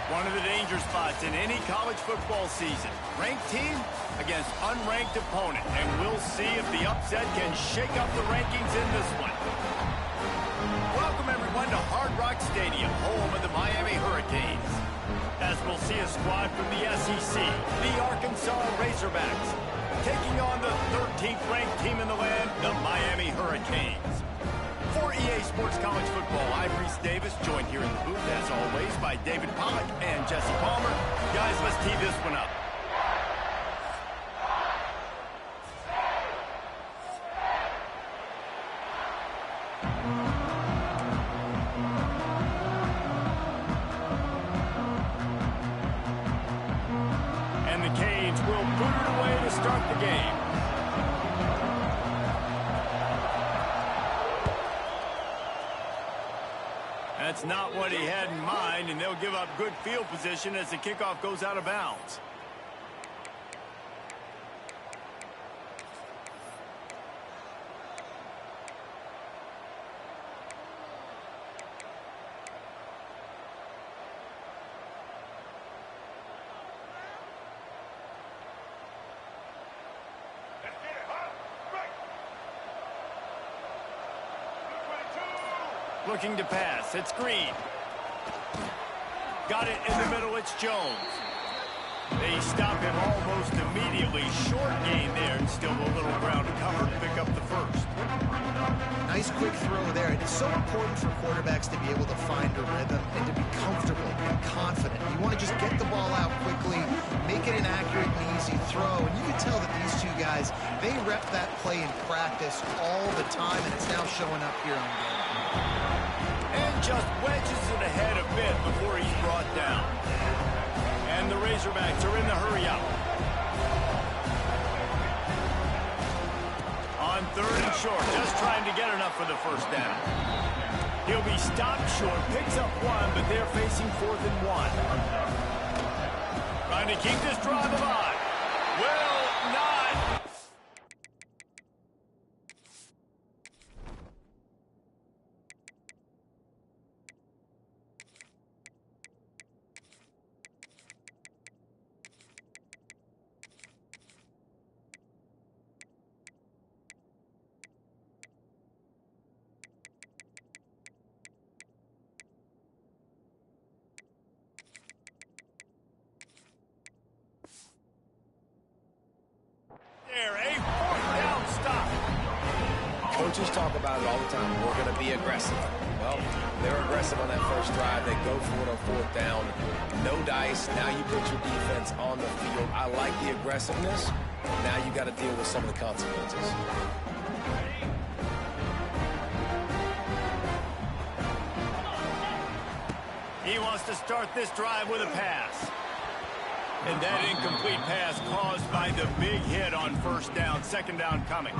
One of the danger spots in any college football season. Ranked team against unranked opponent. And we'll see if the upset can shake up the rankings in this one. Welcome, everyone, to Hard Rock Stadium, home of the Miami Hurricanes. As we'll see a squad from the SEC, the Arkansas Razorbacks, taking on the 13th ranked team in the land, the Miami Hurricanes. For EA Sports College Football, I'm Reese Davis, joined here in the booth, as always, by David Pollack and Jesse Palmer. Guys, let's tee this one up. And the Canes will boot it away to start the game. That's not what he had in mind, and they'll give up good field position as the kickoff goes out of bounds. Looking to pass. It's Green. Got it in the middle. It's Jones. They stop him almost immediately. Short gain there, and still a little ground to cover to pick up the first. Nice quick throw there. It's so important for quarterbacks to be able to find a rhythm and to be comfortable and confident. You want to just get the ball out quickly, make it an accurate and easy throw. And you can tell that these two guys, they rep that play in practice all the time, and it's now showing up here on game. And just wedges it ahead a bit before he's brought down. And the Razorbacks are in the hurry-up. On 3rd and short, just trying to get enough for the first down. He'll be stopped short, picks up one, but they're facing 4th and 1. Trying to keep this drive alive. Will not. A 4th down stop. Coaches talk about it all the time. We're going to be aggressive. Well, they're aggressive on that first drive. They go for it on 4th down. No dice. Now you put your defense on the field. I like the aggressiveness. Now you got to deal with some of the consequences. He wants to start this drive with a pass. And that incomplete pass caused by the big hit on 1st down. 2nd down coming.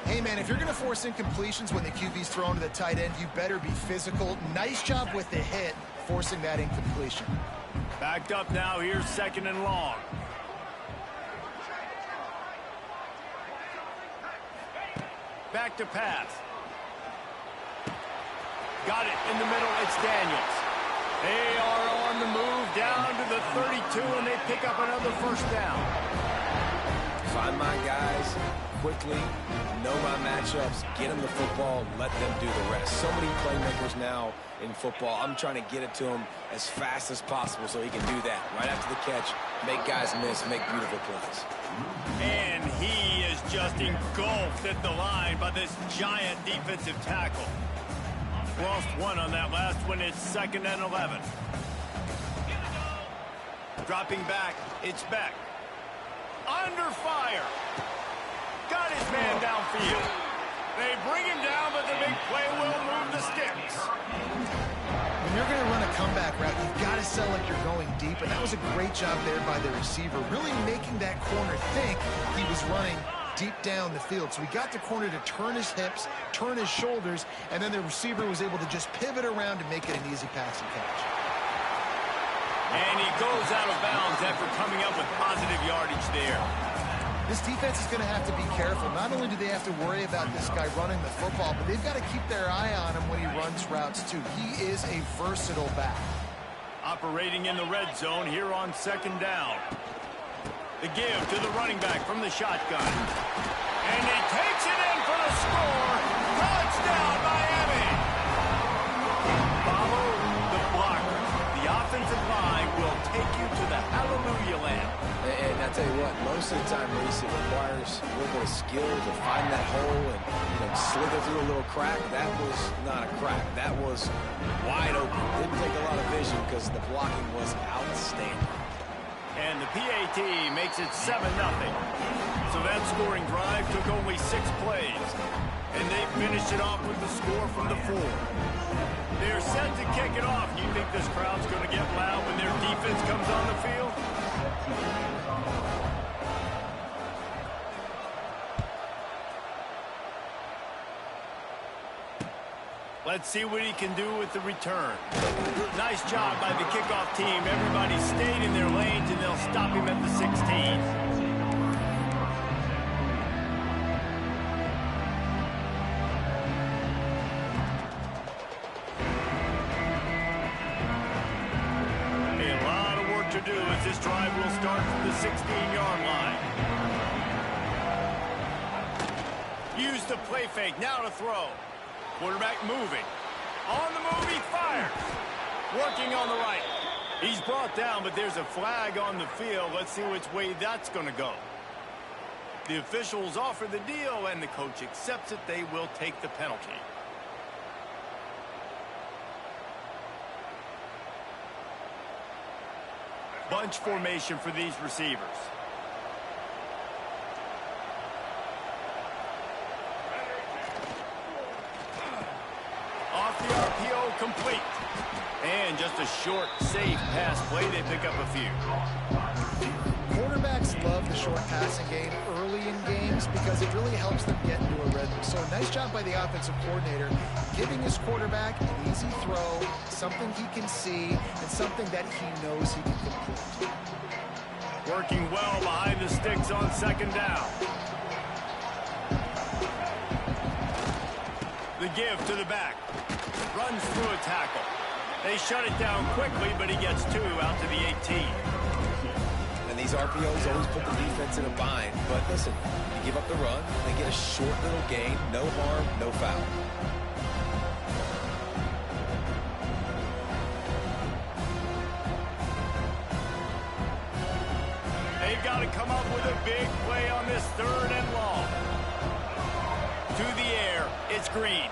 Hey, man, if you're going to force incompletions when the QB's thrown to the tight end, you better be physical. Nice job with the hit, forcing that incompletion. Backed up now. Here's 2nd and long. Back to pass. Got it in the middle. It's Daniels. They are on the move down to the 32, and they pick up another 1st down. Find my guys quickly, know my matchups, get them the football, let them do the rest. So many playmakers now in football. I'm trying to get it to him as fast as possible so he can do that. Right after the catch, make guys miss, make beautiful plays. And he is just engulfed at the line by this giant defensive tackle. Lost one on that last one. It's 2nd and 11. Dropping back, it's Beck. Under fire. Got his man downfield. They bring him down, but the big play will move the sticks. When you're going to run a comeback route, you've got to sell like you're going deep, and that was a great job there by the receiver, really making that corner think he was running deep down the field. So he got the corner to turn his hips, turn his shoulders, and then the receiver was able to just pivot around to make it an easy pass and catch. And he goes out of bounds after coming up with positive yardage there. This defense is going to have to be careful. Not only do they have to worry about this guy running the football, but they've got to keep their eye on him when he runs routes too. He is a versatile back. Operating in the red zone here on second down. The give to the running back from the shotgun. And he takes it in for the score. Touchdown, Miami. Follow the blocker. The offensive line will take you to the hallelujah land. And I tell you what, most of the time, Reese, it requires a little bit of skill to find that hole and slither through a little crack. That was not a crack. That was wide open. Didn't take a lot of vision because the blocking was outstanding. And the PAT makes it 7-0. So that scoring drive took only 6 plays. And they finished it off with the score from the 4. They're set to kick it off. You think this crowd's going to get loud when their defense comes on the field? Let's see what he can do with the return. Nice job by the kickoff team. Everybody stayed in their lanes, and they'll stop him at the 16. To do as this drive will start from the 16-yard line. Use the play fake, now to throw. Quarterback moving. On the move, he fires. Working on the right. He's brought down, but there's a flag on the field. Let's see which way that's going to go. The officials offer the deal, and the coach accepts it. They will take the penalty. Bunch formation for these receivers. Off the RPO, complete. And just a short, safe pass play. They pick up a few. Quarterbacks love the short passing game early in games because it really helps them get into a rhythm. So nice job by the offensive coordinator giving his quarterback an easy throw, something he can see, and something that he knows he can complete. Working well behind the sticks on second down. The give to the back. Runs through a tackle. They shut it down quickly, but he gets 2 out to the 18. And these RPOs always put the defense in a bind. But listen, you give up the run, they get a short little gain, no harm, no foul. They've got to come up with a big play on this 3rd and long. To the air, it's Green.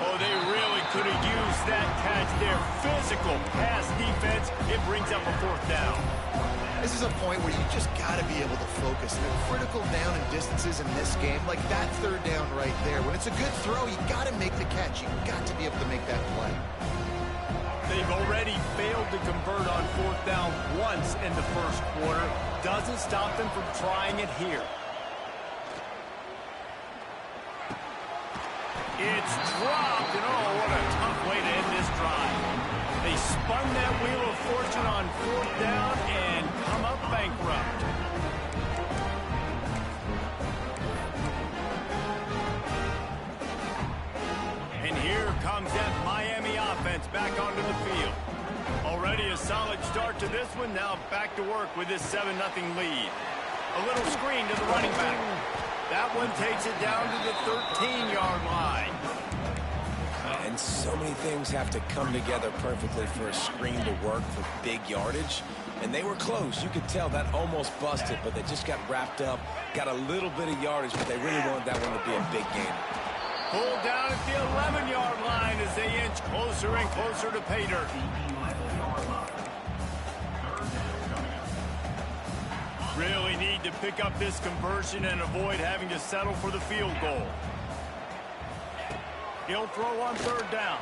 Oh, they really could have used that catch there. Physical pass defense. It brings up a 4th down. This is a point where you just got to be able to focus. The critical down and distances in this game, like that 3rd down right there. When it's a good throw, you got to make the catch. You got to be able to make that play. They've already failed to convert on 4th down once in the 1st quarter. Doesn't stop them from trying it here. It's dropped, and oh, what a tough way to end this drive. They spun that wheel of fortune on 4th down and come up bankrupt. And here comes that Miami offense back onto the field. Already a solid start to this one. Now back to work with this 7-0 lead. A little screen to the running back. That one takes it down to the 13-yard line. And so many things have to come together perfectly for a screen to work for big yardage. And they were close. You could tell that almost busted, but they just got wrapped up, got a little bit of yardage, but they really wanted that one to be a big game. Pulled down at the 11-yard line as they inch closer and closer to pay dirt. Really need to pick up this conversion and avoid having to settle for the field goal. He'll throw on 3rd down.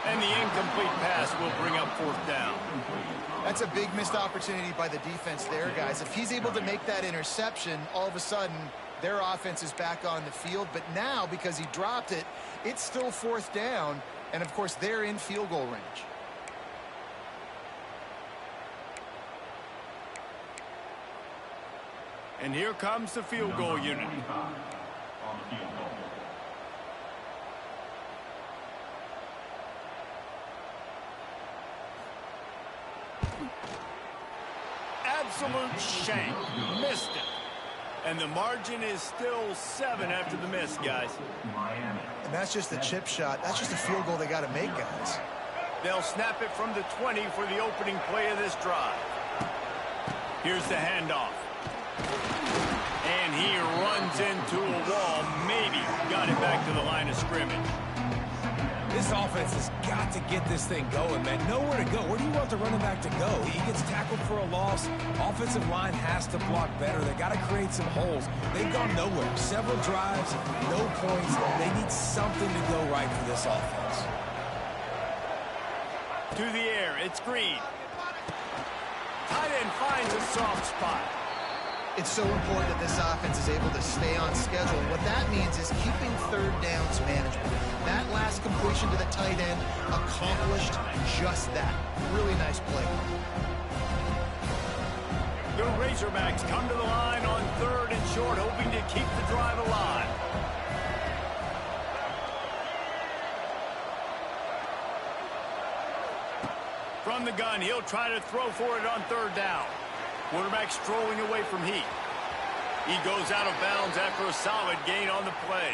And the incomplete pass will bring up 4th down. That's a big missed opportunity by the defense there, guys. If he's able to make that interception, all of a sudden, their offense is back on the field. But now, because he dropped it, it's still 4th down. And, of course, they're in field goal range. And here comes the field goal unit. Absolute shank. Missed it. And the margin is still 7 after the miss, guys. And that's just a chip shot. That's just a field goal they got to make, guys. They'll snap it from the 20 for the opening play of this drive. Here's the handoff. And he runs into a wall. Maybe got it back to the line of scrimmage. This offense has got to get this thing going, man. Nowhere to go. Where do you want the running back to go? He gets tackled for a loss. Offensive line has to block better. They got to create some holes. They've gone nowhere. Several drives, no points. They need something to go right for this offense. To the air, it's Green. Tight end finds a soft spot. It's so important that this offense is able to stay on schedule. What that means is keeping third downs manageable. That last completion to the tight end accomplished just that. Really nice play. The Razorbacks come to the line on 3rd and short, hoping to keep the drive alive. From the gun, he'll try to throw for it on 3rd down. Quarterback strolling away from heat. He goes out of bounds after a solid gain on the play.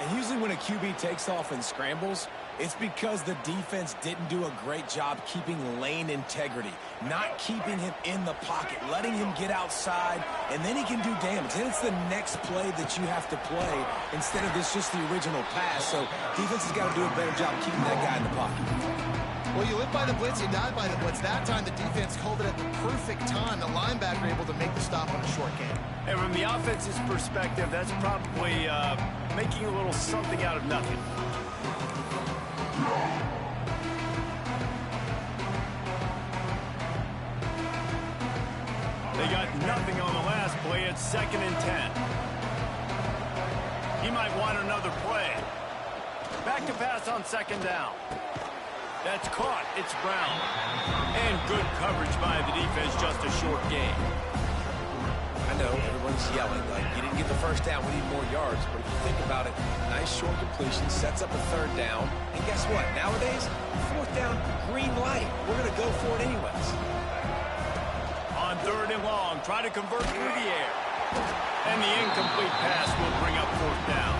And usually when a QB takes off and scrambles, it's because the defense didn't do a great job keeping lane integrity, not keeping him in the pocket, letting him get outside, and then he can do damage. And it's the next play that you have to play instead of this just the original pass. So defense has got to do a better job keeping that guy in the pocket. Well, you live by the blitz, you die by the blitz. That time the defense called it at the perfect time. The linebacker able to make the stop on a short game. And from the offense's perspective, that's probably making a little something out of nothing. They got nothing on the last play. It's 2nd and 10. He might want another play. Back to pass on 2nd down. That's caught. It's Brown. And good coverage by the defense, just a short game. I know everyone's yelling, like, you didn't get the 1st down, we need more yards. But if you think about it, nice short completion, sets up a 3rd down. And guess what? Nowadays, 4th down, green light. We're going to go for it anyways. On 3rd and long, try to convert through the air. And the incomplete pass will bring up 4th down.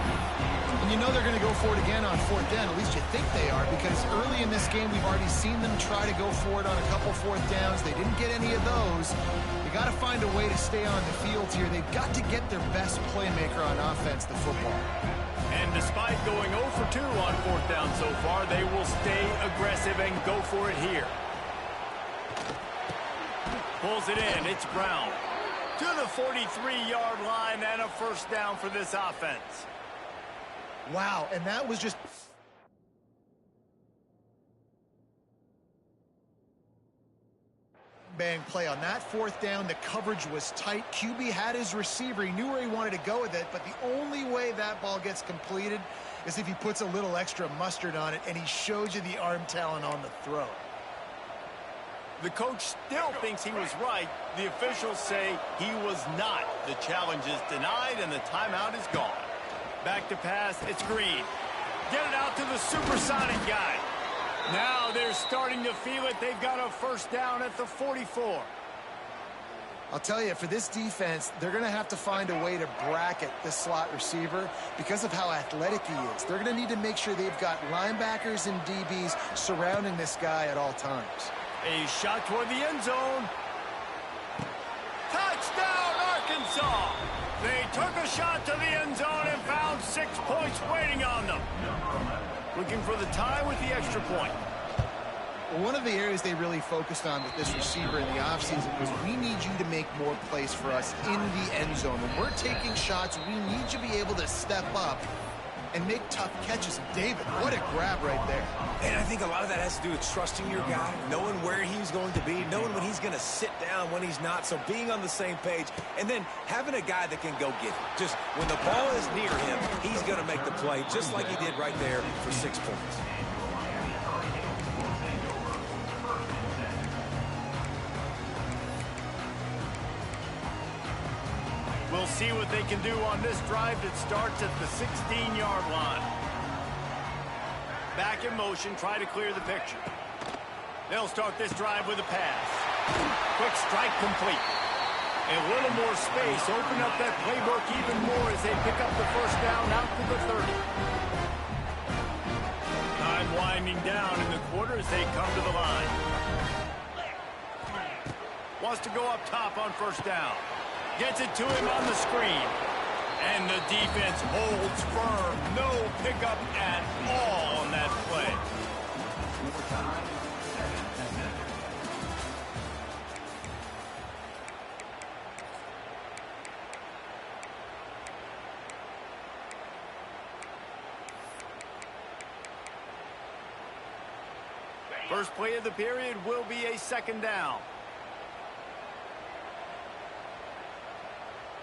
And you know they're going to go for it again on 4th down. At least you think they are, because early in this game, we've already seen them try to go for it on a couple 4th downs. They didn't get any of those. You got to find a way to stay on the field here. They've got to get their best playmaker on offense, the football. And despite going 0 for 2 on 4th down so far, they will stay aggressive and go for it here. Pulls it in. It's Brown. To the 43-yard line and a 1st down for this offense. Wow, and that was just... bang play on that 4th down. The coverage was tight. QB had his receiver. He knew where he wanted to go with it, but the only way that ball gets completed is if he puts a little extra mustard on it, and he shows you the arm talent on the throw. The coach still thinks he was right. The officials say he was not. The challenge is denied, and the timeout is gone. Back to pass, it's Green. Get it out to the supersonic guy. Now they're starting to feel it. They've got a 1st down at the 44. I'll tell you, for this defense, they're going to have to find a way to bracket this slot receiver because of how athletic he is. They're going to need to make sure they've got linebackers and DBs surrounding this guy at all times. A shot toward the end zone. Touchdown, Arkansas! They took a shot to the end zone and found 6 points waiting on them. Looking for the tie with the extra point. Well, one of the areas they really focused on with this receiver in the offseason was we need you to make more plays for us in the end zone. When we're taking shots, we need you to be able to step up and make tough catches. David, what a grab right there. And I think a lot of that has to do with trusting your guy, knowing where he's going to be, knowing when he's going to sit down, when he's not, so being on the same page, and then having a guy that can go get it. Just when the ball is near him, he's going to make the play, just like he did right there for 6 points. We'll see what they can do on this drive that starts at the 16-yard line. Back in motion, try to clear the picture. They'll start this drive with a pass. Quick strike complete. A little more space. Open up that playbook even more as they pick up the first down out to the 30. Time winding down in the quarter as they come to the line. Wants to go up top on first down. Gets it to him on the screen. And the defense holds firm. No pickup at all on that play. First play of the period will be a second down.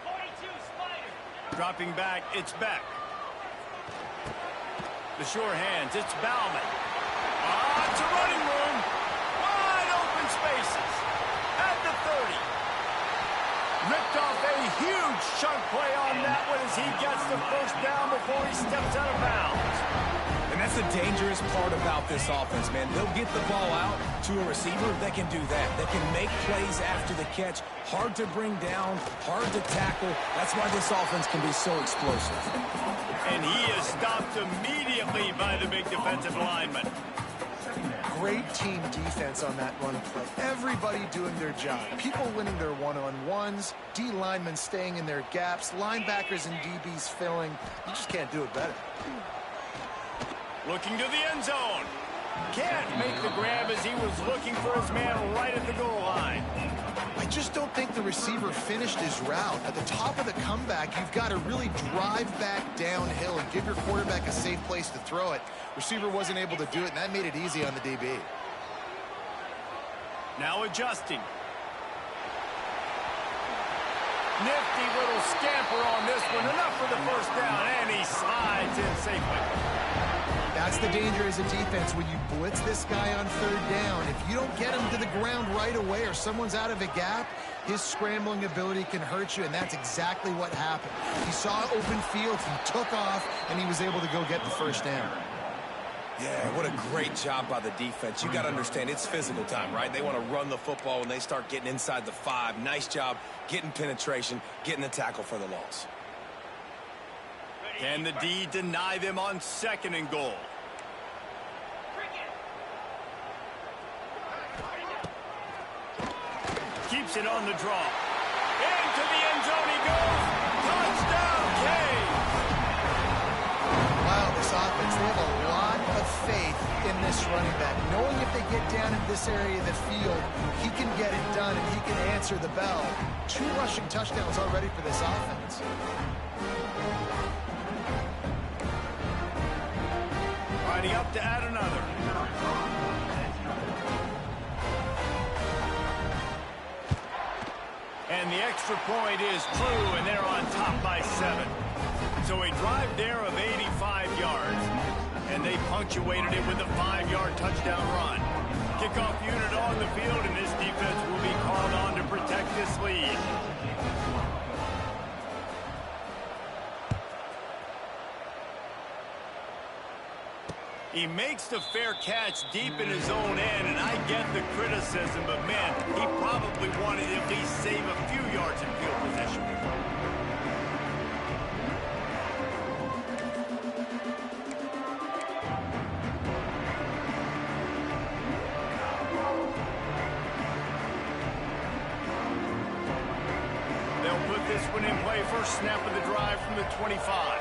42 Spider. Dropping back, it's Beck. The sure hands, it's Bauman. It's a running room. Wide open spaces. At the 30. Ripped off a huge chunk play on that one as he gets the first down before he steps out of bounds. And that's the dangerous part about this offense, man. They'll get the ball out to a receiver. They can do that. They can make plays after the catch. Hard to bring down, hard to tackle. That's why this offense can be so explosive. And he is stopped immediately by the big defensive lineman. Great team defense on that run play. Everybody doing their job. People winning their one-on-ones, D linemen staying in their gaps, linebackers and DBs filling. You just can't do it better. Looking to the end zone. Can't make the grab as he was looking for his man right at the goal line. I just don't think the receiver finished his route. At the top of the comeback, you've got to really drive back downhill and give your quarterback a safe place to throw it. Receiver wasn't able to do it, and that made it easy on the DB. Now adjusting. Nifty little scamper on this one. Enough for the first down, and he slides in safely. That's the danger as a defense when you blitz this guy on third down. If you don't get him to the ground right away or someone's out of a gap, his scrambling ability can hurt you, and that's exactly what happened. He saw open field, he took off, and he was able to go get the first down. Yeah, what a great job by the defense. You got to understand, it's physical time, right? They want to run the football when they start getting inside the 5. Nice job getting penetration, getting the tackle for the loss. Can the D deny them on second and goal? Keeps it on the draw. Into the end zone he goes. Touchdown, Kane. Wow, this offense, they have a lot of faith in this running back. Knowing if they get down in this area of the field, he can get it done and he can answer the bell. 2 rushing touchdowns already for this offense. Riding up to add another. And the extra point is true, and they're on top by 7. So a drive there of 85 yards. And they punctuated it with a 5-yard touchdown run. Kickoff unit on the field, and this defense will be called on to protect this lead. He makes the fair catch deep in his own end, and I get the criticism, but man, he probably wanted to at least save a few yards in field position. They'll put this one in play. First snap of the drive from the 25.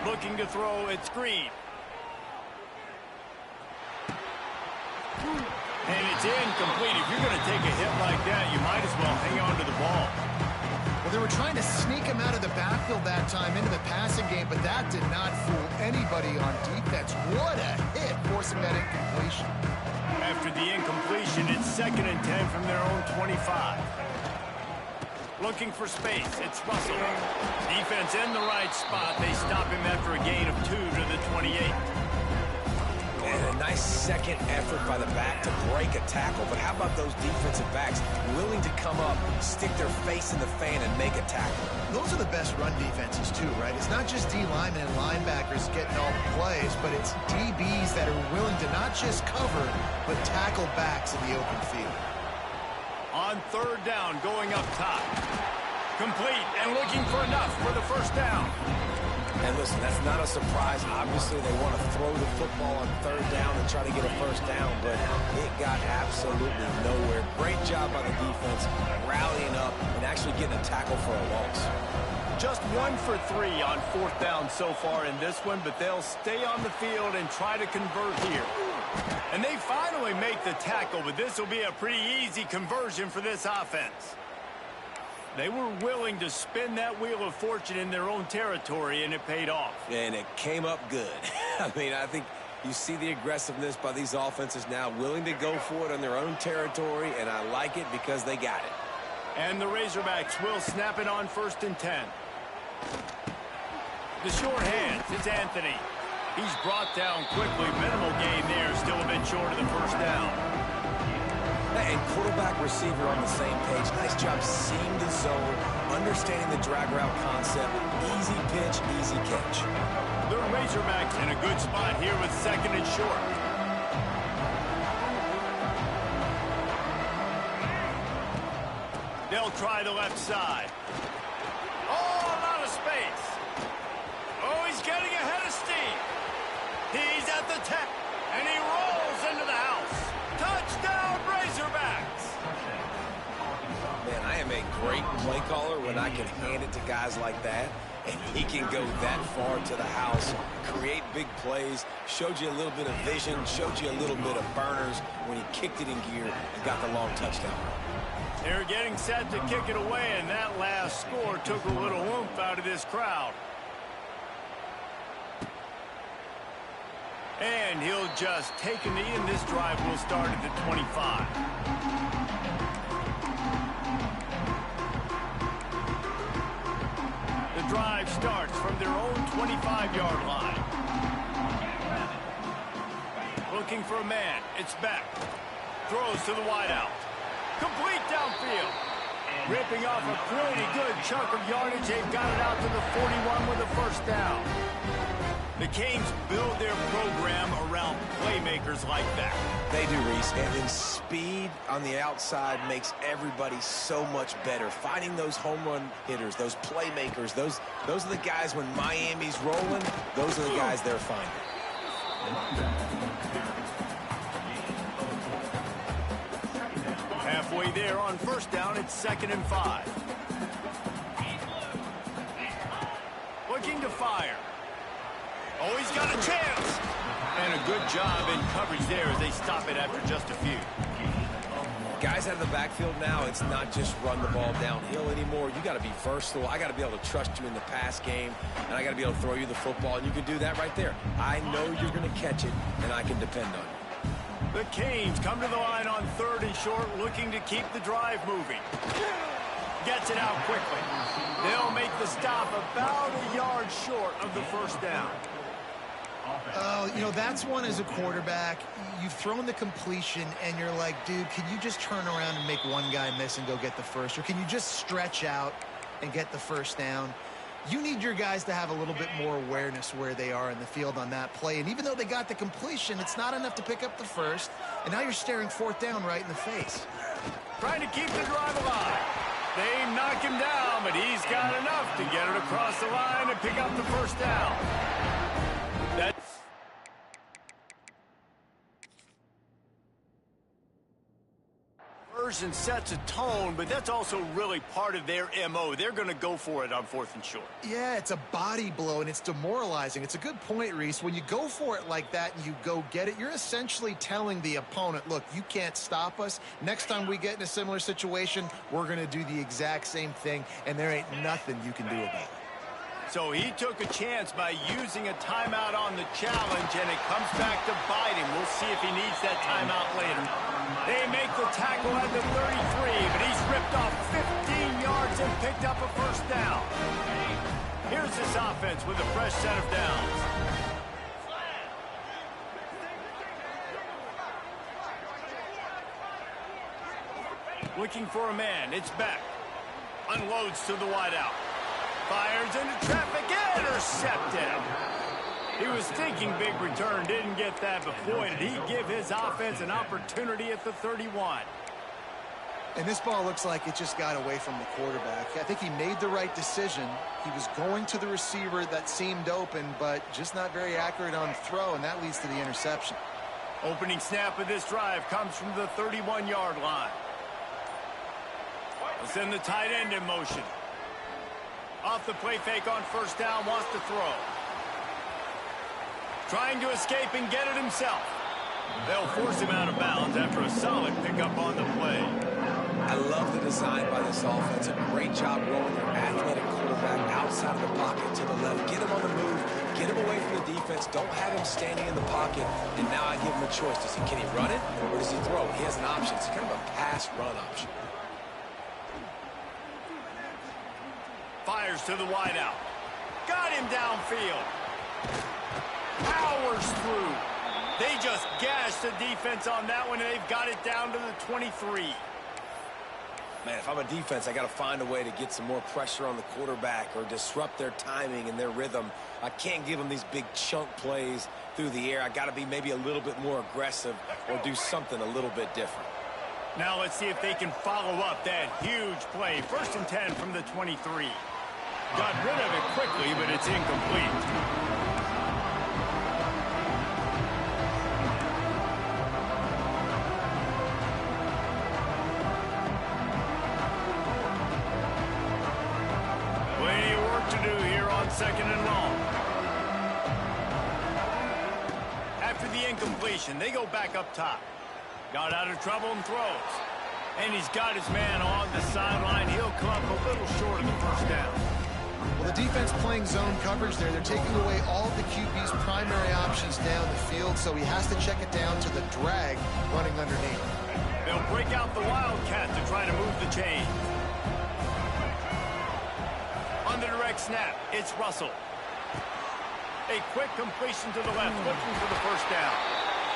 Looking to throw, it's Green. And it's incomplete. If you're going to take a hit like that, you might as well hang on to the ball. Well, they were trying to sneak him out of the backfield that time into the passing game, but that did not fool anybody on defense. What a hit, forcing that incompletion. After the incompletion, it's 2nd and 10 from their own 25. Looking for space, it's Russell. Defense in the right spot. They stop him after a gain of 2 to the 28. And a nice second effort by the back to break a tackle. But how about those defensive backs willing to come up, stick their face in the fan, and make a tackle? Those are the best run defenses, too, right? It's not just D linemen and linebackers getting all the plays, but it's DBs that are willing to not just cover, but tackle backs in the open field. On third down, going up top. Complete and looking for enough for the first down. And listen, that's not a surprise. Obviously, they want to throw the football on third down and try to get a first down, but it got absolutely nowhere. Great job by the defense, rallying up and actually getting a tackle for a loss. Just 1 for 3 on fourth down so far in this one, but they'll stay on the field and try to convert here. And they finally make the tackle, but this will be a pretty easy conversion for this offense. They were willing to spin that wheel of fortune in their own territory, and it paid off. And it came up good. I mean, I think you see the aggressiveness by these offenses now, willing to go for it on their own territory, and I like it because they got it. And the Razorbacks will snap it on 1st and 10. The short hands, it's Anthony. He's brought down quickly. Minimal gain there, still a bit short of the first down. And quarterback receiver on the same page. Nice job seeing the zone, understanding the drag route concept. Easy pitch, easy catch. The Razorbacks in a good spot here with 2nd and short. They'll try the left side. Oh, a lot of space. Oh, he's getting ahead of steam. He's at the 10, and he rolls into the house. Touchdown, Razorbacks! Man, I am a great play caller when I can hand it to guys like that, and he can go that far to the house, create big plays, showed you a little bit of vision, showed you a little bit of burners when he kicked it in gear and got the long touchdown. They're getting set to kick it away, and that last score took a little oomph out of this crowd. And he'll just take a knee, and this drive will start at the 25. The drive starts from their own 25-yard line. Looking for a man. It's Beck. Throws to the wideout. Complete downfield. Ripping off a pretty good chunk of yardage. They've got it out to the 41 with a first down. The Canes build their program around playmakers like that. They do, Reese, and then speed on the outside makes everybody so much better. Finding those home run hitters, those playmakers, those are the guys when Miami's rolling, those are the guys they're finding. Halfway there on first down, it's 2nd and 5. Looking to fire. Oh, he's got a chance. And a good job in coverage there as they stop it after just a few. Guys out of the backfield now, it's not just run the ball downhill anymore. You got to be versatile. I got to be able to trust you in the pass game, and I got to be able to throw you the football, and you can do that right there. I know you're going to catch it, and I can depend on it. The Canes come to the line on 3rd and short, looking to keep the drive moving. Gets it out quickly. They'll make the stop about a yard short of the first down. Oh, you know, that's one as a quarterback. You've thrown the completion, and you're like, dude, can you just turn around and make one guy miss and go get the first? Or can you just stretch out and get the first down? You need your guys to have a little bit more awareness where they are in the field on that play. And even though they got the completion, it's not enough to pick up the first. And now you're staring 4th down right in the face. Trying to keep the drive alive. They knock him down, but he's got enough to get it across the line and pick up the first down. That's version sets a tone, but that's also really part of their MO. They're going to go for it on 4th and short. Yeah, it's a body blow, and it's demoralizing. It's a good point, Reese. When you go for it like that and you go get it, you're essentially telling the opponent, look, you can't stop us. Next time we get in a similar situation, we're going to do the exact same thing, and there ain't nothing you can do about it. So he took a chance by using a timeout on the challenge, and it comes back to bite him. We'll see if he needs that timeout later. They make the tackle at the 33, but he's ripped off 15 yards and picked up a first down. Here's this offense with a fresh set of downs. Looking for a man. It's back. Unloads to the wideout. Fires into traffic. Intercepted. He was thinking big return. Didn't get that, but boy, did he give his offense an opportunity at the 31. And this ball looks like it just got away from the quarterback. I think he made the right decision. He was going to the receiver that seemed open, but just not very accurate on the throw, and that leads to the interception. Opening snap of this drive comes from the 31-yard line. We'll send the tight end in motion. Off the play fake on first down, wants to throw. Trying to escape and get it himself. They'll force him out of bounds after a solid pickup on the play. I love the design by this offense. A great job rolling their athletic quarterback outside of the pocket to the left. Get him on the move. Get him away from the defense. Don't have him standing in the pocket. And now I give him a choice. Can he run it or does he throw? He has an option. It's kind of a pass-run option. Fires to the wideout. Got him downfield. Powers through. They just gashed the defense on that one, and they've got it down to the 23. Man, if I'm a defense, I got to find a way to get some more pressure on the quarterback or disrupt their timing and their rhythm. I can't give them these big chunk plays through the air. I got to be maybe a little bit more aggressive or do something a little bit different. Now let's see if they can follow up that huge play. 1st and 10 from the 23. Got rid of it quickly, but it's incomplete. Second and long. After the incompletion, they go back up top. Got out of trouble and throws. And he's got his man on the sideline. He'll come up a little short of the first down. Well, the defense playing zone coverage there. They're taking away all the QB's primary options down the field, so he has to check it down to the drag running underneath. They'll break out the Wildcat to try to move the chain. On the direct snap, it's Russell. A quick completion to the left, looking for the first down.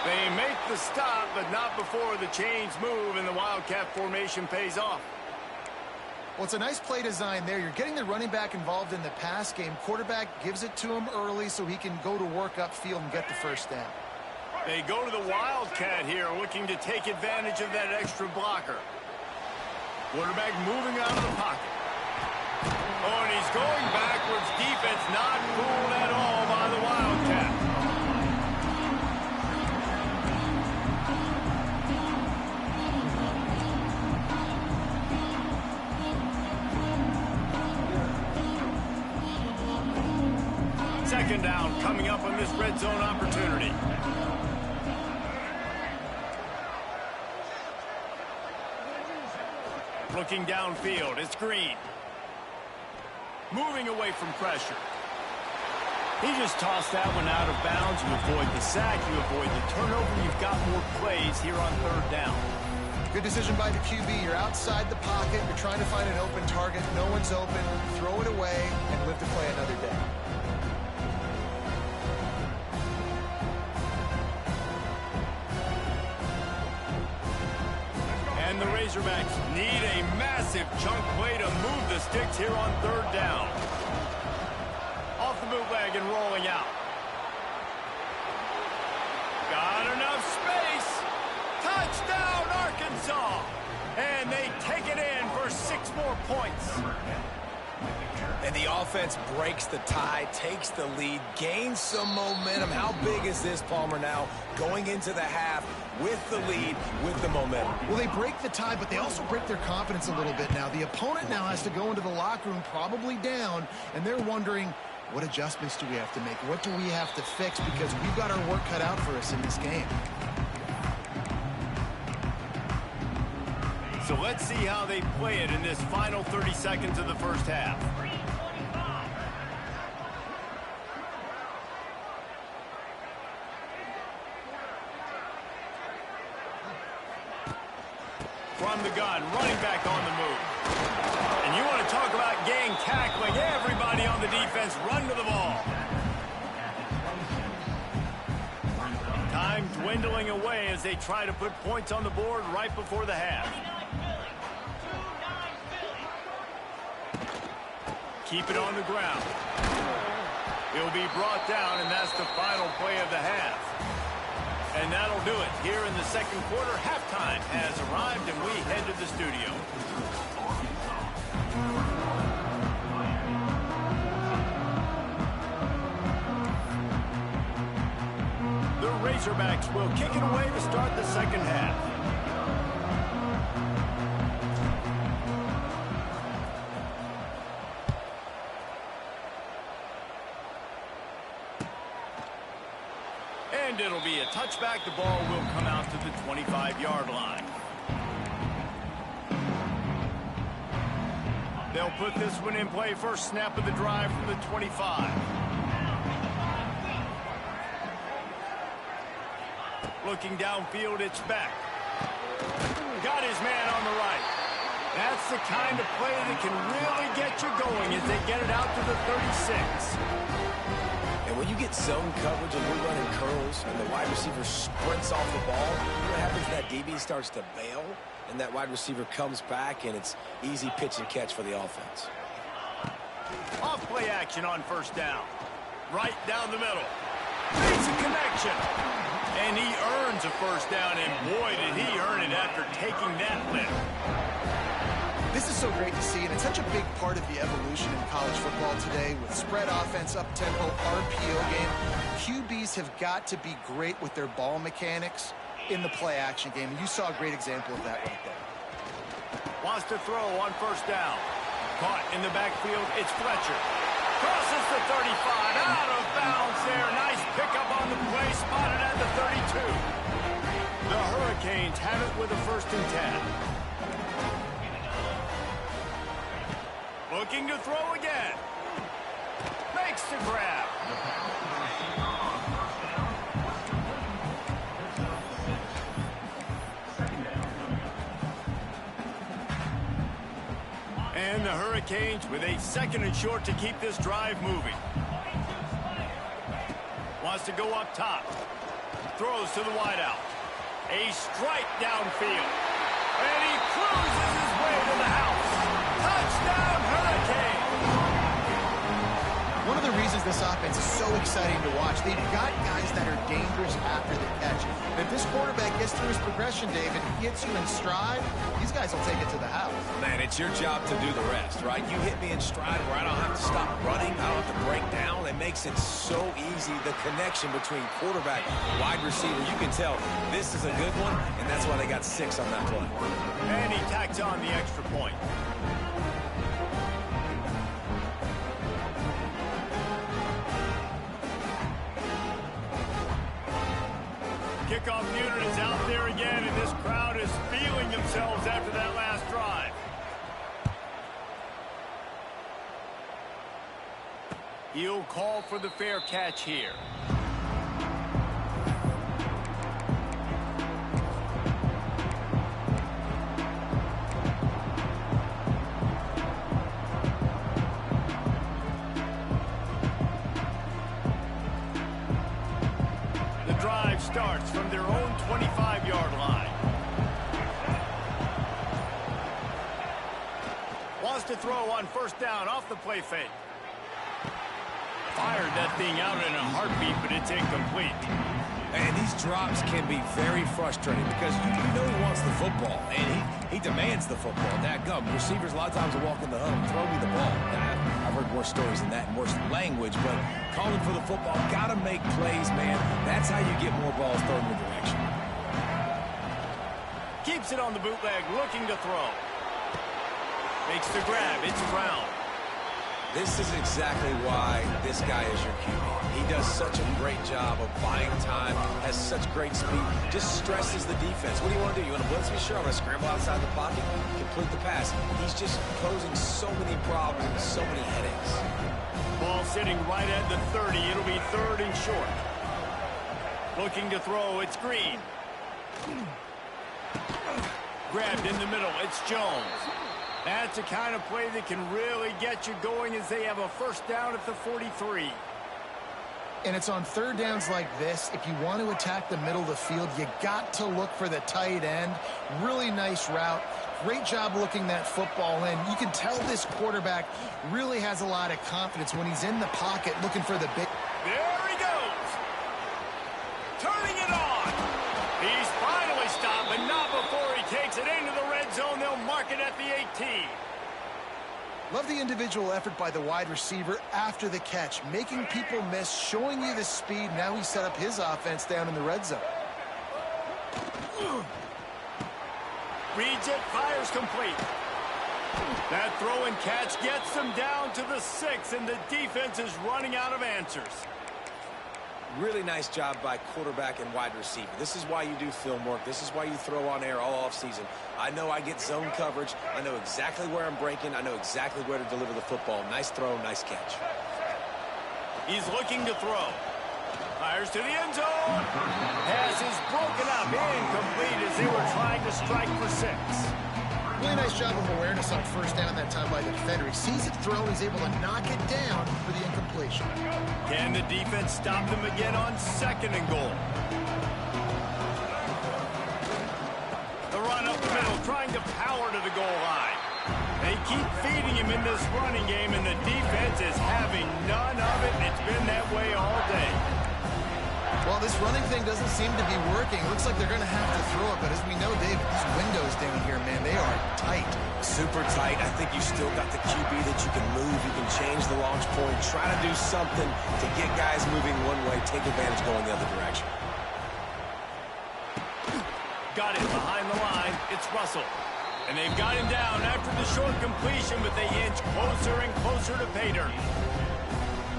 They make the stop, but not before the chains move and the Wildcat formation pays off. Well, it's a nice play design there. You're getting the running back involved in the pass game. Quarterback gives it to him early so he can go to work upfield and get the first down. They go to the Wildcat here, looking to take advantage of that extra blocker. Quarterback moving out of the pocket. Oh, and he's going backwards. Defense not fooled at all by the Wildcat. Second down coming up on this red zone opportunity. Looking downfield, it's Green. Moving away from pressure. He just tossed that one out of bounds. You avoid the sack, you avoid the turnover. You've got more plays here on 3rd down. Good decision by the QB. You're outside the pocket. You're trying to find an open target. No one's open. Throw it away and live to play another day. And the Razorbacks need a massive chunk play to move the sticks here on 3rd down. Off the bootleg and rolling out. Got enough space. Touchdown, Arkansas. And they take it in for 6 more points. And the offense breaks the tie, takes the lead, gains some momentum. How big is this, Palmer, now going into the half with the lead, with the momentum? Well, they break the tie, but they also break their confidence a little bit now. The opponent now has to go into the locker room probably down, and they're wondering, what adjustments do we have to make? What do we have to fix? Because we've got our work cut out for us in this game. So let's see how they play it in this final 30 seconds of the first half. From the gun, running back on the move. And you want to talk about gang tackling. Everybody on the defense run to the ball. Time dwindling away as they try to put points on the board right before the half. keep it on the ground. He'll be brought down, and that's the final play of the half. And that'll do it here in the second quarter. Halftime has arrived, and we head to the studio. The Razorbacks will kick it away to start the second half. And it'll be a touchback. The ball will come out to the 25-yard line. They'll put this one in play. First snap of the drive from the 25. Looking downfield, it's back. Got his man on the right. That's the kind of play that can really get you going as they get it out to the 36. And when you get zone coverage and you're running curls and the wide receiver sprints off the ball, what happens is that DB starts to bail and that wide receiver comes back and it's easy pitch and catch for the offense. Off play action on first down. Right down the middle. Makes a connection. And he earns a first down, and boy, did he earn it after taking that lift. This is so great to see, and it's such a big part of the evolution in college football today with spread offense, up-tempo, RPO game. QBs have got to be great with their ball mechanics in the play-action game, and you saw a great example of that right there. Wants to throw on first down. Caught in the backfield, it's Fletcher. Crosses the 35, out of bounds there. Nice pickup on the play, spotted at the 32. The Hurricanes have it with a 1st and 10. Looking to throw again. Makes the grab. And the Hurricanes with a 2nd and short to keep this drive moving. Wants to go up top. Throws to the wideout. A strike downfield. And he cruises his way to the house. Touchdown, Hurricane! One of the reasons this offense is so exciting to watch, they've got guys that are dangerous after the catch. And if this quarterback gets through his progression, David, gets you in stride, these guys will take it to the house. Man, it's your job to do the rest, right? You hit me in stride where I don't have to stop running, I don't have to break down. It makes it so easy, the connection between quarterback and wide receiver. You can tell this is a good one, and that's why they got 6 on that play. And he tacks on the extra point. Kickoff unit is out there again, and this crowd is feeling themselves after that last drive. He'll call for the fair catch here. Starts from their own 25-yard line. Wants to throw on first down off the play fake. Fired that thing out in a heartbeat, but it's incomplete. And these drops can be very frustrating because you know he wants the football, and he demands the football. Dadgum, receivers a lot of times will walk in the huddle, throw me the ball. I've heard worse stories than that and worse language, but calling for the football, got to make plays, man. That's how you get more balls thrown in the direction. Keeps it on the bootleg, looking to throw. Makes the grab, it's Brown. This is exactly why this guy is your QB. He does such a great job of buying time, has such great speed, just stresses the defense. What do you want to do? You want to blitz me? Sure, I'm going to scramble outside the pocket, complete the pass. He's just posing so many problems and so many headaches. Ball sitting right at the 30. It'll be 3rd and short. Looking to throw, it's Green. Grabbed in the middle, it's Jones. That's the kind of play that can really get you going as they have a 1st down at the 43. And it's on third downs like this. If you want to attack the middle of the field, you got to look for the tight end. Really nice route. Great job looking that football in. You can tell this quarterback really has a lot of confidence when he's in the pocket looking for the big. There he goes. Turning it on. He's finally stopped, but not before he takes it into the red zone. They'll mark it at the 18. Love the individual effort by the wide receiver after the catch, making people miss, showing you the speed. Now he set up his offense down in the red zone. Reads it, fires complete. That throw and catch gets them down to the 6, and the defense is running out of answers. Really nice job by quarterback and wide receiver. This is why you do film work. This is why you throw on air all offseason. I know I get zone coverage. I know exactly where I'm breaking. I know exactly where to deliver the football. Nice throw, nice catch. He's looking to throw. Fires to the end zone. Pass is broken up. Incomplete as they were trying to strike for 6. Really nice job of awareness on first down that time by the defender. He sees it throw. He's able to knock it down for the incompletion. Can the defense stop them again on 2nd and goal? The run up the middle, trying to power to the goal line. They keep feeding him in this running game, and the defense is having none of it. It's been that way all day. Well, this running thing doesn't seem to be working. Looks like they're going to have to throw it, but as we know, Dave, these windows down here, man, they are tight. Super tight. I think you still got the QB that you can move. You can change the launch point, try to do something to get guys moving one way, take advantage going the other direction. Got it behind the line. It's Russell. And they've got him down after the short completion, but they inch closer and closer to pay dirt.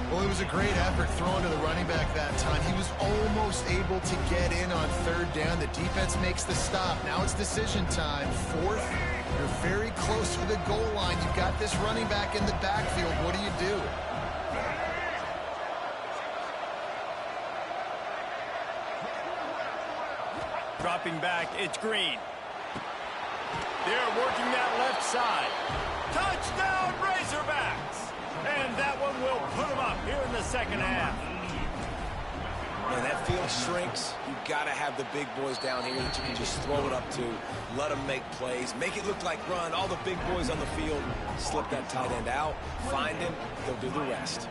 Well, it was a great effort throwing to the running back that time. He was almost able to get in on third down. The defense makes the stop. Now it's decision time. 4th, you're very close to the goal line. You've got this running back in the backfield. What do you do? Dropping back, it's Green. They're working that left side. Touchdown, Razorbacks! And that one will put them up here in the 2nd half. Man, that field shrinks. You've got to have the big boys down here that you can just throw it up to, let them make plays, make it look like run. All the big boys on the field, slip that tight end out, find him, they'll do the rest.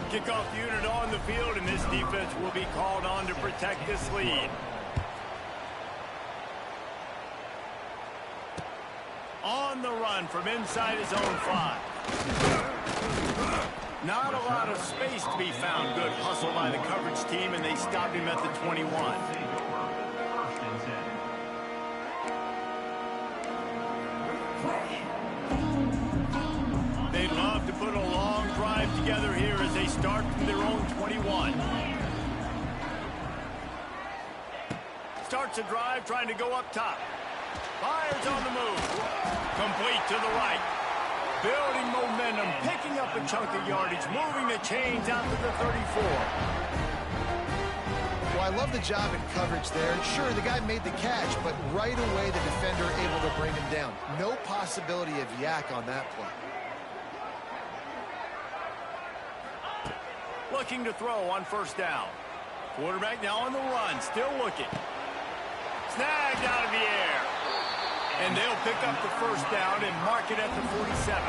Kickoff unit on the field, and this defense will be called on to protect this lead. On the run from inside his own 5. Not a lot of space to be found. Good hustle by the coverage team, and they stopped him at the 21. They'd love to put a long drive together here as they start from their own 21. Starts a drive trying to go up top. Fires on the move. Complete to the right. Building momentum, picking up a chunk of yardage, moving the chains out to the 34. Well, I love the job in coverage there. Sure, the guy made the catch, but right away the defender able to bring him down. No possibility of yak on that play. Looking to throw on first down. Quarterback now on the run, still looking. Snagged out of the air. And they'll pick up the first down and mark it at the 47.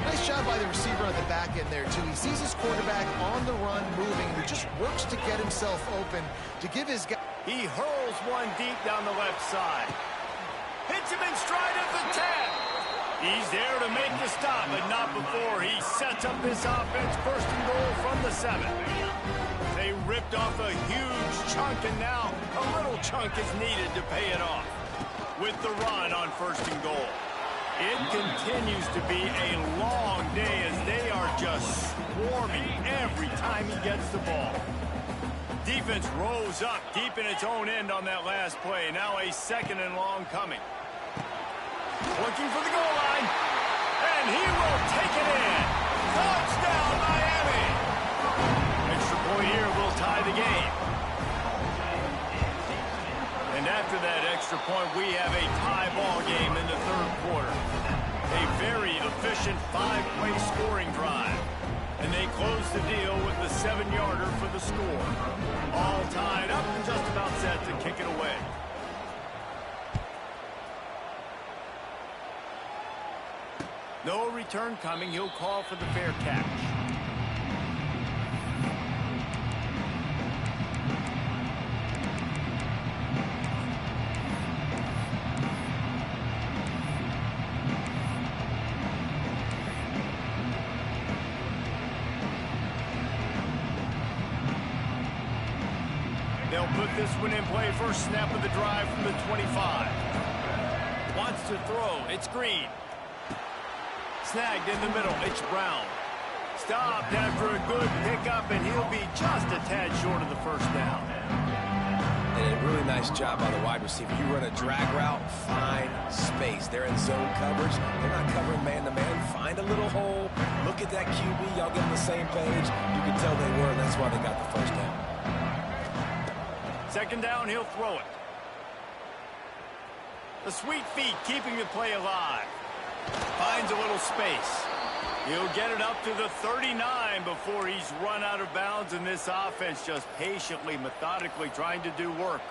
Nice job by the receiver on the back end there, too. He sees his quarterback on the run moving, and he just works to get himself open to give his guy. He hurls one deep down the left side. Hits him in stride at the 10. He's there to make the stop, but not before he sets up this offense. 1st and goal from the 7. They ripped off a huge chunk, and now a little chunk is needed to pay it off. With the run on 1st and goal. It continues to be a long day as they are just swarming every time he gets the ball. Defense rose up deep in its own end on that last play. Now a 2nd and long coming. Looking for the goal line. And he will take it in. Touchdown, Miami. Extra point here will tie the game. And after that extra point, we have a tie ball game in the 3rd quarter. A very efficient 5-play scoring drive. And they close the deal with the 7-yarder for the score. All tied up and just about set to kick it away. No return coming. He'll call for the fair catch. They'll put this one in play. First snap of the drive from the 25. Wants to throw. It's Green. Snagged in the middle. It's Brown. Stopped after a good pickup, and he'll be just a tad short of the first down. And a really nice job by the wide receiver. You run a drag route, find space. They're in zone coverage. They're not covering man-to-man. Find a little hole. Look at that QB. Y'all get on the same page. You can tell they were, and that's why they got the first down. Second down, he'll throw it. The sweet feet keeping the play alive. Finds a little space. He'll get it up to the 39 before he's run out of bounds, and this offense just patiently, methodically trying to do work.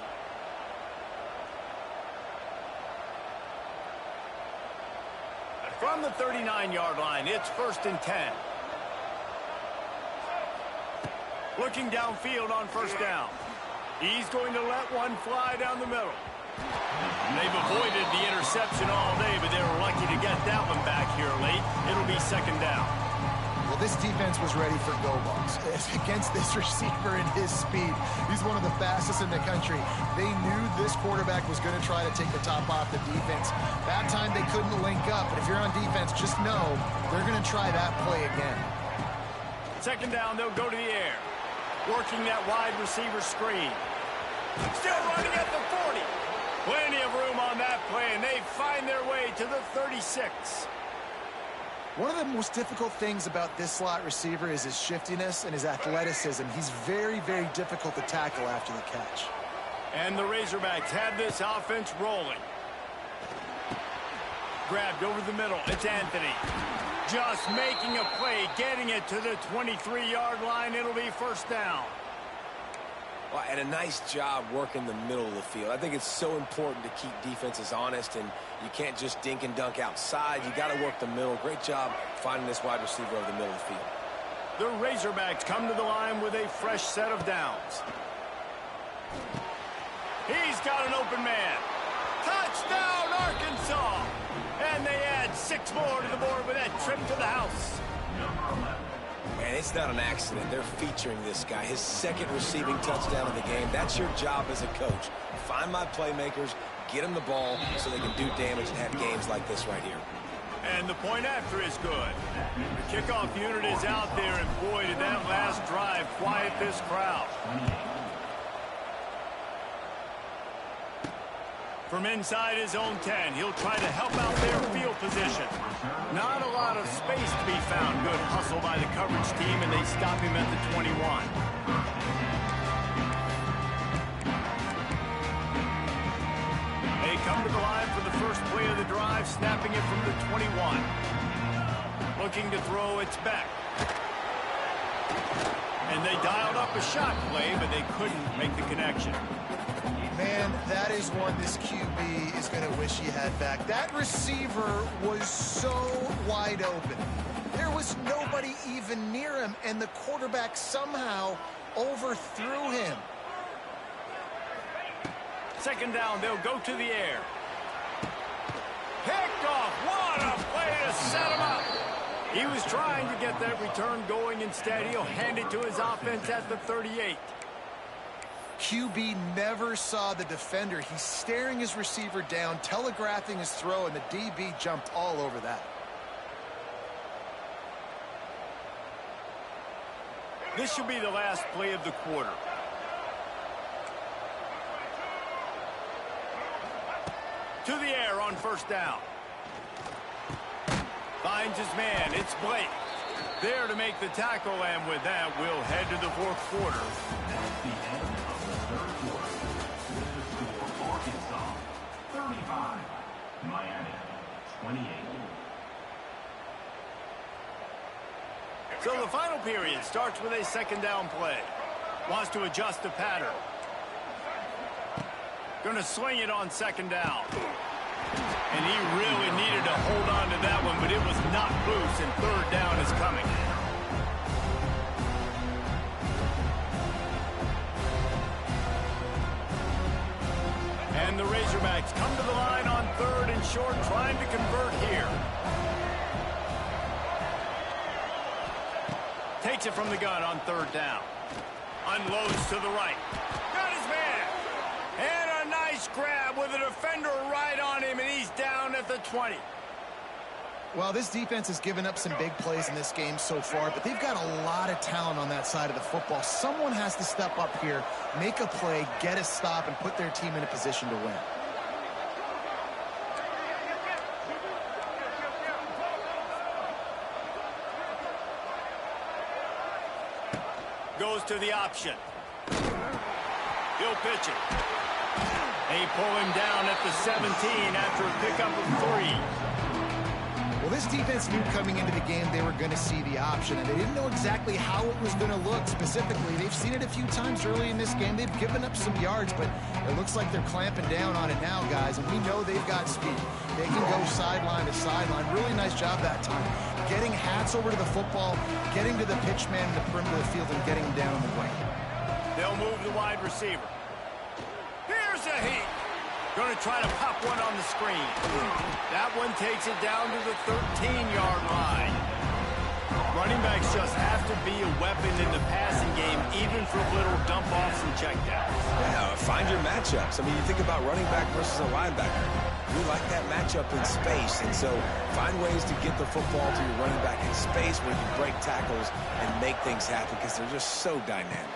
From the 39-yard line, it's 1st and 10. Looking downfield on first down. He's going to let one fly down the middle. They've avoided the interception all day, but they were lucky to get that one back here late. It'll be second down. Well, this defense was ready for go-balls. Against this receiver and his speed, he's one of the fastest in the country. They knew this quarterback was going to try to take the top off the defense. That time they couldn't link up, but if you're on defense, just know they're going to try that play again. Second down, they'll go to the air. Working that wide receiver screen. Still running at the 40. Plenty of room on that play, and they find their way to the 36. One of the most difficult things about this slot receiver is his shiftiness and his athleticism. He's very, very difficult to tackle after the catch. And the Razorbacks have this offense rolling. Grabbed over the middle. It's Anthony. Just making a play, getting it to the 23-yard line. It'll be first down. Well, and a nice job working the middle of the field. I think it's so important to keep defenses honest, and you can't just dink and dunk outside. You got to work the middle. Great job finding this wide receiver over the middle of the field. The Razorbacks come to the line with a fresh set of downs. He's got an open man. Touchdown, Arkansas! And they add 6 more to the board with that trip to the house. Man, it's not an accident. They're featuring this guy. His second receiving touchdown of the game. That's your job as a coach. Find my playmakers, get them the ball so they can do damage and have games like this right here. And the point after is good. The kickoff unit is out there, and boy, did that last drive quiet this crowd. From inside his own 10, he'll try to help out their field position. Not a lot of space to be found. Good hustle by the coverage team, and they stop him at the 21. They come to the line for the first play of the drive, snapping it from the 21. Looking to throw, it's back. And they dialed up a shot play, but they couldn't make the connection. Man, that is one this QB is going to wish he had back. That receiver was so wide open. There was nobody even near him, and the quarterback somehow overthrew him. Second down, they'll go to the air. Picked off. What a play to set him up. He was trying to get that return going. Instead, he'll hand it to his offense at the 38. QB never saw the defender. He's staring his receiver down, telegraphing his throw, and the DB jumped all over that. This should be the last play of the quarter. To the air on first down. Finds his man. It's Blake. There to make the tackle, and with that, we'll head to the fourth quarter. At the end of the third quarter, with the score Arkansas 35, Miami 28. So the the final period starts with a second down play. Wants to adjust the pattern. Going to swing it on second down. And he really needed to hold on to that one, but it was not loose, and third down is coming. And the Razorbacks come to the line on third and short, trying to convert here. Takes it from the gun on third down. Unloads to the right. Got his man. And a nice grab with a defender right on him, and he's down at the 20. Well, this defense has given up some big plays in this game so far, but they've got a lot of talent on that side of the football. Someone has to step up here, make a play, get a stop, and put their team in a position to win. Goes to the option. He'll pitch it. They pull him down at the 17 after a pickup of 3. Well, this defense knew coming into the game they were going to see the option, and they didn't know exactly how it was going to look specifically. They've seen it a few times early in this game. They've given up some yards, but it looks like they're clamping down on it now, guys, and we know they've got speed. They can go sideline to sideline. Really nice job that time. Getting hats over to the football, getting to the pitch man in the perimeter of the field, and getting him down on the wing. They'll move the wide receiver. Here's a heat. Going to try to pop one on the screen. That one takes it down to the 13-yard line. Running backs just have to be a weapon in the passing game, even for little dump-offs and checkdowns. Yeah, find your matchups. I mean, you think about running back versus a linebacker. We like that matchup in space, and so find ways to get the football to your running back in space where you can break tackles and make things happen because they're just so dynamic.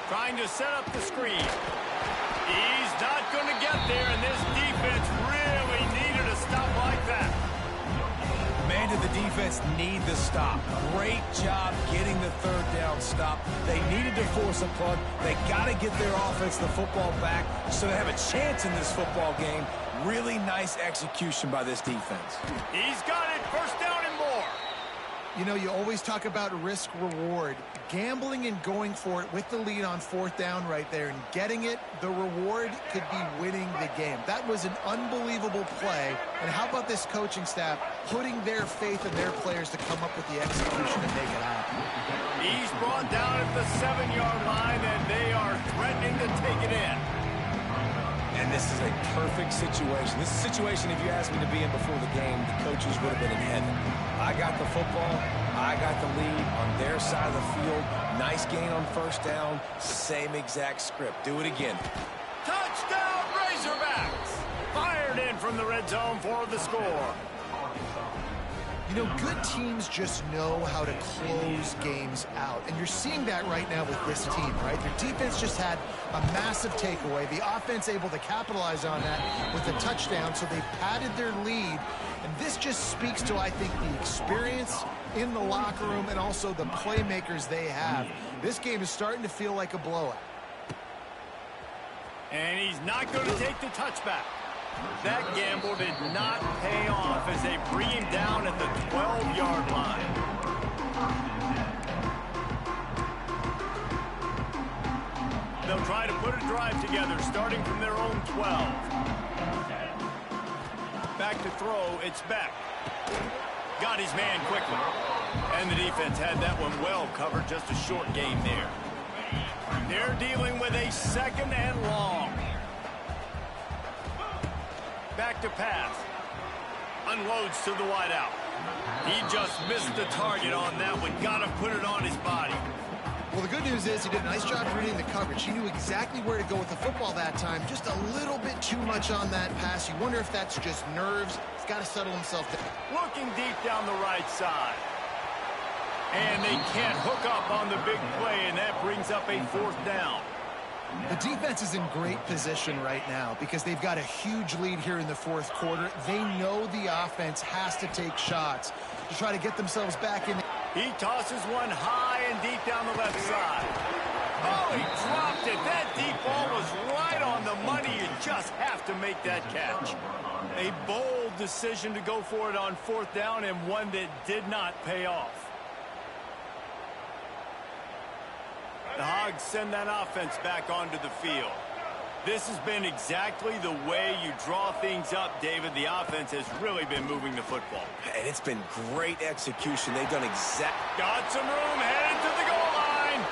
Trying to set up the screen. He's not going to get there, and this defense really needed a stop like that. Man, did the defense need the stop. Great job getting the third down stop. They needed to force a punt. They got to get their offense the football back so they have a chance in this football game. Really nice execution by this defense. He's got it. First down and more. You know, you always talk about risk-reward. Gambling and going for it with the lead on fourth down right there and getting it, the reward could be winning the game. That was an unbelievable play. And how about this coaching staff putting their faith in their players to come up with the execution and make it happen? He's brought down at the 7-yard line, and they are threatening to take it in. And this is a perfect situation. This is a situation, if you asked me to be in before the game, the coaches would have been in heaven. I got the football. I got the lead on their side of the field. Nice gain on first down. Same exact script. Do it again. Touchdown, Razorbacks! Fired in from the red zone for the score. You know, good teams just know how to close games out. And you're seeing that right now with this team, right? Their defense just had a massive takeaway. The offense able to capitalize on that with a touchdown, so they padded their lead. And this just speaks to, I think, the experience in the locker room and also the playmakers they have. This game is starting to feel like a blowout. And he's not going to take the touchback. That gamble did not pay off as they bring him down at the 12-yard line. They'll try to put a drive together, starting from their own 12. Back to throw, it's Beck. Got his man quickly. And the defense had that one well covered, just a short game there. They're dealing with a second and long. Back to pass. Unloads to the wideout. He just missed the target on that one. Got to put it on his body. Well, the good news is he did a nice job reading the coverage. He knew exactly where to go with the football that time. Just a little bit too much on that pass. You wonder if that's just nerves. He's got to settle himself down. Looking deep down the right side. And they can't hook up on the big play, and that brings up a fourth down. The defense is in great position right now because they've got a huge lead here in the fourth quarter. They know the offense has to take shots to try to get themselves back in. He tosses one high and deep down the left side. Oh, he dropped it. That deep ball was right on the money. You just have to make that catch. A bold decision to go for it on fourth down, and one that did not pay off. The Hogs send that offense back onto the field. This has been exactly the way you draw things up, David. The offense has really been moving the football. And it's been great execution. They've done Got some room, headed to the goal line.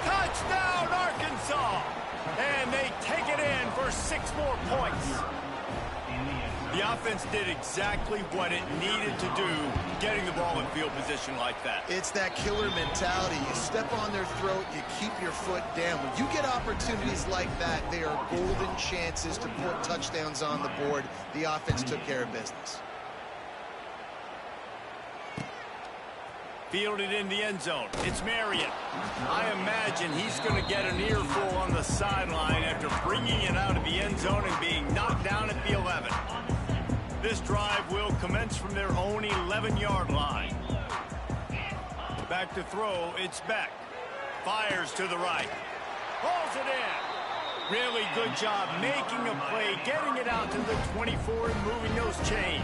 Touchdown, Arkansas! And they take it in for 6 more points. The offense did exactly what it needed to do, getting the ball in field position like that. It's that killer mentality. You step on their throat, you keep your foot down. When you get opportunities like that, they are golden chances to put touchdowns on the board. The offense took care of business. Fielded in the end zone. It's Marion. I imagine he's going to get an earful on the sideline after bringing it out of the end zone and being knocked down at the 11. This drive will commence from their own 11-yard line. Back to throw, it's Beck. Fires to the right. Pulls it in. Really good job making a play, getting it out to the 24 and moving those chains.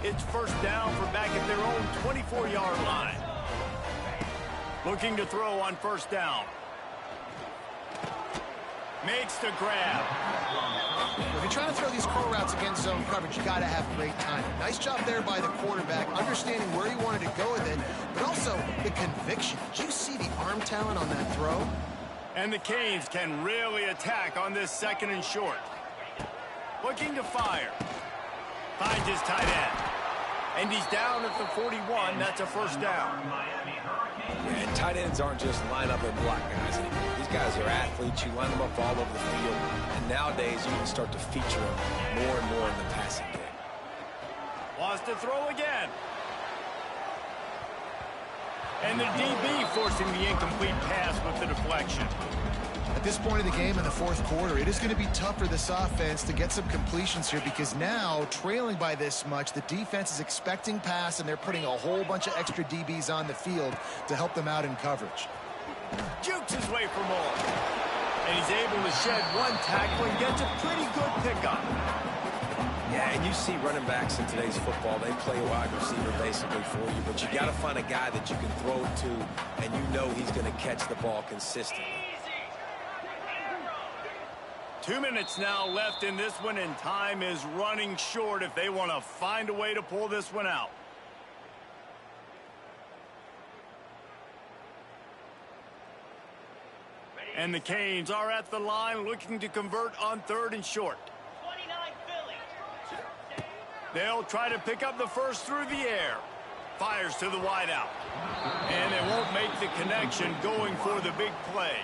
It's first down from back at their own 24-yard line. Looking to throw on first down. Makes the grab. If you're trying to throw these curl routes against zone coverage, you got to have great timing. Nice job there by the quarterback, understanding where he wanted to go with it, but also the conviction. Did you see the arm talent on that throw? And the Canes can really attack on this 2nd and short. Looking to fire. Finds his tight end. And he's down at the 41. That's a first down. Yeah, and tight ends aren't just line up and block guys anymore. These guys are athletes. You line them up all over the field. And nowadays, you can start to feature them more and more in the passing game. Wants to throw again. And the DB forcing the incomplete pass with the deflection. At this point of the game in the 4th quarter, it is going to be tough for this offense to get some completions here because now, trailing by this much, the defense is expecting pass, and they're putting a whole bunch of extra DBs on the field to help them out in coverage. Jukes his way for more. And he's able to shed one tackle and gets a pretty good pickup. Yeah, and you see running backs in today's football, they play a wide receiver basically for you, but you got to find a guy that you can throw it to, and you know he's going to catch the ball consistently. 2 minutes now left in this one, and time is running short if they want to find a way to pull this one out. And the Canes are at the line looking to convert on 3rd and short. They'll try to pick up the first through the air. Fires to the wideout. And they won't make the connection going for the big play.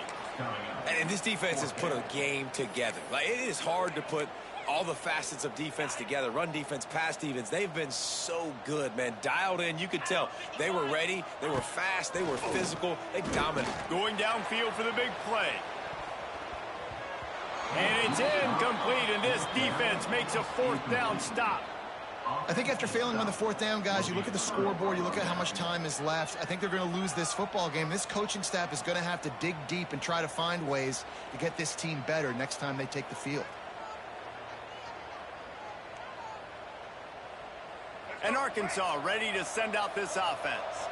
And this defense has put a game together. Like, it is hard to put all the facets of defense together. Run defense, pass defense. They've been so good, man. Dialed in. You could tell they were ready. They were fast. They were physical. They dominated. Going downfield for the big play. And it's incomplete, and this defense makes a 4th down stop. I think after failing on the 4th down, guys, you look at the scoreboard, you look at how much time is left. I think they're going to lose this football game. This coaching staff is going to have to dig deep and try to find ways to get this team better next time they take the field. And Arkansas ready to send out this offense.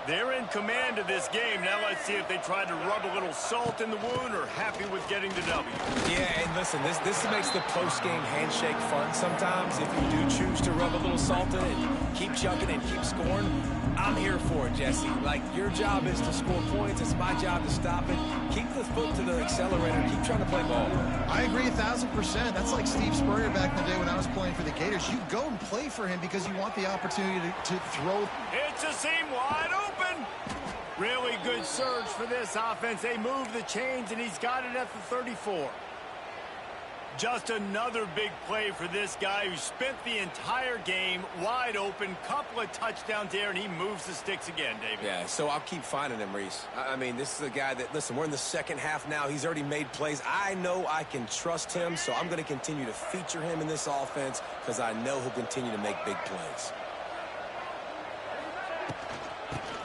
They're in command of this game. Now let's see if they try to rub a little salt in the wound or happy with getting the W. Yeah, and listen, this makes the post-game handshake fun sometimes. If you do choose to rub a little salt in it and keep chucking and keep scoring, I'm here for it, Jesse. Like, your job is to score points. It's my job to stop it. Keep the foot to the accelerator. Keep trying to play ball. I agree 1,000%. That's like Steve Spurrier back in the day when I was playing for the Gators. You go and play for him because you want the opportunity to throw. It's a seam wide open. Really good surge for this offense. They move the chains, and he's got it at the 34. Just another big play for this guy who spent the entire game wide open. Couple of touchdowns there, and he moves the sticks again, David. Yeah, so I'll keep finding him, Reese. I mean, this is a guy that, listen, we're in the 2nd half now. He's already made plays. I know I can trust him, so I'm going to continue to feature him in this offense because I know he'll continue to make big plays.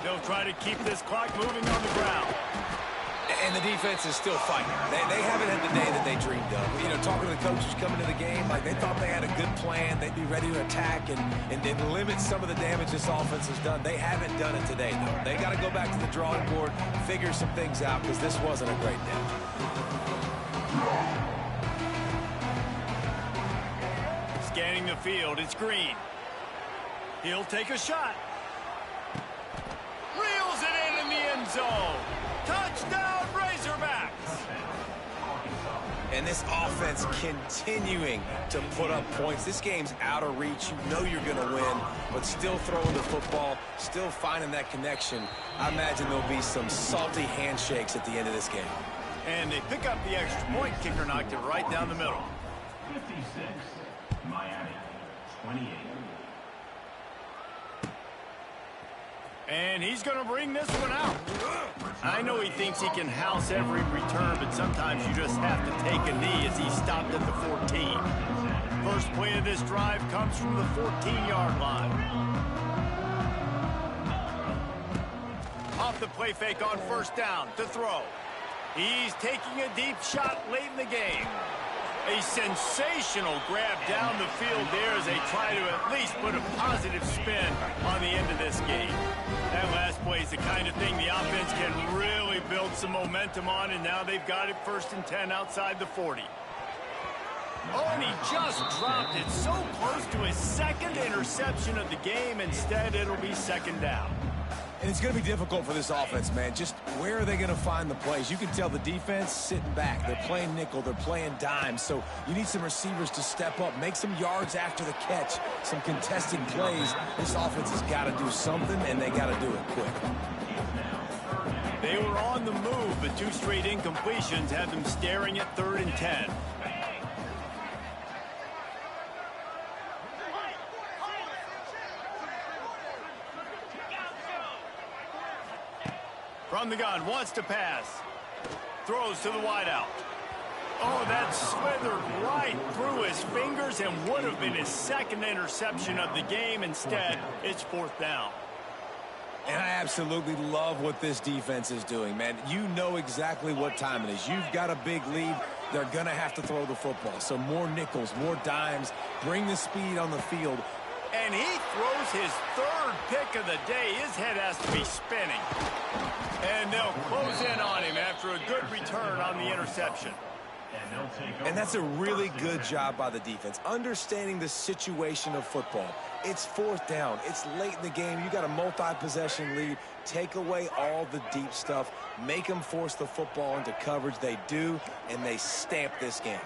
They'll try to keep this clock moving on the ground. And the defense is still fighting. They haven't had the day that they dreamed of. You know, talking to the coaches coming to the game, like they thought they had a good plan. They'd be ready to attack and limit some of the damage this offense has done. They haven't done it today, though. They got to go back to the drawing board, figure some things out, because this wasn't a great day. Scanning the field, it's Green. He'll take a shot. Reels it in the end zone. Touchdown, Razorbacks! And this offense continuing to put up points. This game's out of reach. You know you're going to win, but still throwing the football, still finding that connection. I imagine there'll be some salty handshakes at the end of this game. And they pick up the extra point. Kicker knocked it right down the middle. 56, Miami, 28. And he's going to bring this one out. I know he thinks he can house every return, but sometimes you just have to take a knee as he stopped at the 14. First play of this drive comes from the 14-yard line. Off the play fake on first down to throw. He's taking a deep shot late in the game. A sensational grab down the field there as they try to at least put a positive spin on the end of this game. That last play is the kind of thing the offense can really build some momentum on, and now they've got it 1st and 10 outside the 40. Oh, and he just dropped it so close to his second interception of the game. Instead, it'll be second down. And it's going to be difficult for this offense, man. Just where are they going to find the plays? You can tell the defense sitting back. They're playing nickel. They're playing dime. So you need some receivers to step up, make some yards after the catch, some contested plays. This offense has got to do something, and they got to do it quick. They were on the move, but 2 straight incompletions had them staring at 3rd and 10. From the gun, wants to pass. Throws to the wideout. Oh, that slithered right through his fingers and would have been his second interception of the game. Instead, it's 4th down. And I absolutely love what this defense is doing, man. You know exactly what time it is. You've got a big lead. They're going to have to throw the football. So more nickels, more dimes. Bring the speed on the field. And he throws his 3rd pick of the day. His head has to be spinning. And they'll close in on him after a good return on the interception. And that's a really good job by the defense, understanding the situation of football. It's 4th down. It's late in the game. You got a multi-possession lead. Take away all the deep stuff. Make them force the football into coverage. They do, and they stamp this game.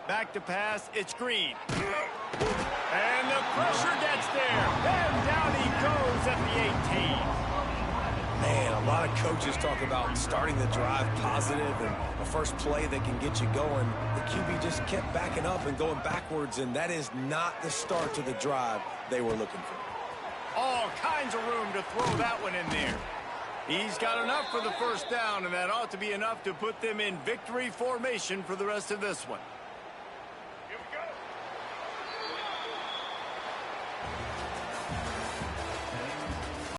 Back to pass, it's Green. And the pressure gets there. And down he goes at the 18. Man, a lot of coaches talk about starting the drive positive and a first play that can get you going. The QB just kept backing up and going backwards, and that is not the start to the drive they were looking for. All kinds of room to throw that one in there. He's got enough for the 1st down, and that ought to be enough to put them in victory formation for the rest of this one.